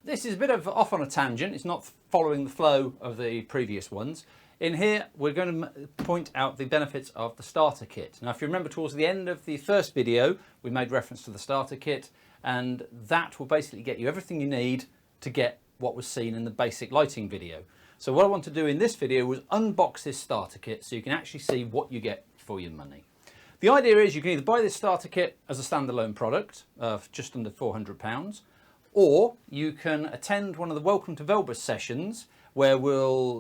this is a bit of off on a tangent. It's not following the flow of the previous ones. In here, we're going to point out the benefits of the starter kit. Now, if you remember towards the end of the first video, we made reference to the starter kit, and that will basically get you everything you need to get what was seen in the basic lighting video. So what I want to do in this video was unbox this starter kit so you can actually see what you get for your money. The idea is you can either buy this starter kit as a standalone product of just under £400, or you can attend one of the Welcome to Velbus sessions where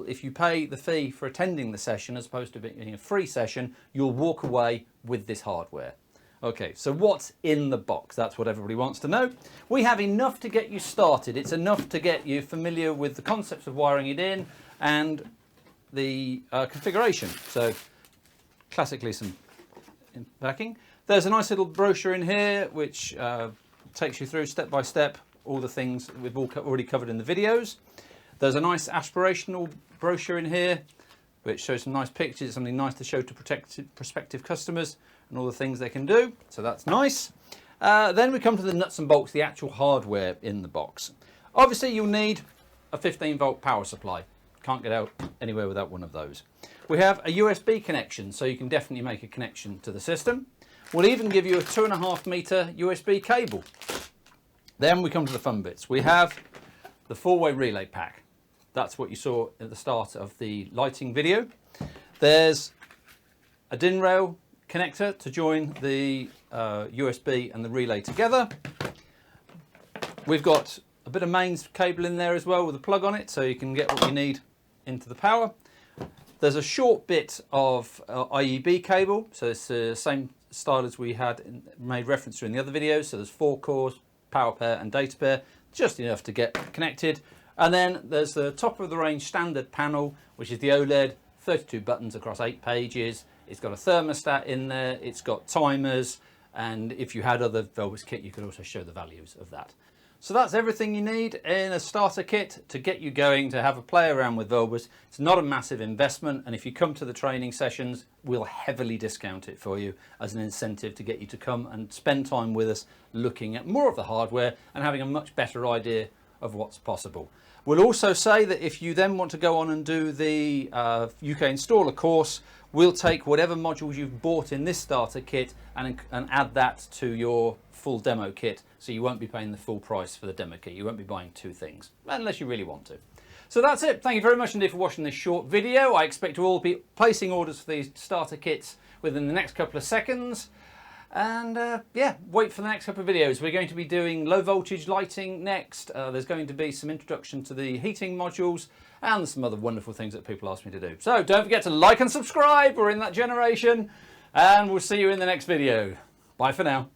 if you pay the fee for attending the session as opposed to being a free session, you'll walk away with this hardware. Okay, so what's in the box? That's what everybody wants to know. We have enough to get you started. It's enough to get you familiar with the concepts of wiring it in and the configuration. So classically some backing. There's a nice little brochure in here which takes you through step by step all the things that we've already covered in the videos. There's a nice aspirational brochure in here which shows some nice pictures, something nice to show to prospective customers and all the things they can do. So that's nice. Then we come to the nuts and bolts, the actual hardware in the box. Obviously you'll need a 15-volt power supply. Can't get out anywhere without one of those. We have a USB connection, so you can definitely make a connection to the system. We'll even give you a 2.5 meter USB cable. Then we come to the fun bits. We have the 4-way relay pack. That's what you saw at the start of the lighting video. There's a DIN rail connector to join the USB and the relay together. We've got a bit of mains cable in there as well with a plug on it, so you can get what you need into the power. There's a short bit of IEB cable, so it's the same style as we had made reference to in the other videos. So there's 4 cores, power pair and data pair, just enough to get connected. And then there's the top of the range standard panel, which is the OLED, 32 buttons across 8 pages. It's got a thermostat in there, it's got timers, and if you had other Velbus kit, you could also show the values of that. So that's everything you need in a starter kit to get you going, to have a play around with Velbus. It's not a massive investment, and if you come to the training sessions, we'll heavily discount it for you as an incentive to get you to come and spend time with us looking at more of the hardware and having a much better idea of what's possible. We'll also say that if you then want to go on and do the UK installer course, we'll take whatever modules you've bought in this starter kit and add that to your full demo kit, so you won't be paying the full price for the demo kit. You won't be buying 2 things, unless you really want to. So that's it. Thank you very much indeed for watching this short video. I expect to all be placing orders for these starter kits within the next couple of seconds. And yeah, wait for the next couple of videos. We're going to be doing low voltage lighting next. There's going to be some introduction to the heating modules and some other wonderful things that people ask me to do. So don't forget to like and subscribe. We're in that generation, and we'll see you in the next video. Bye for now.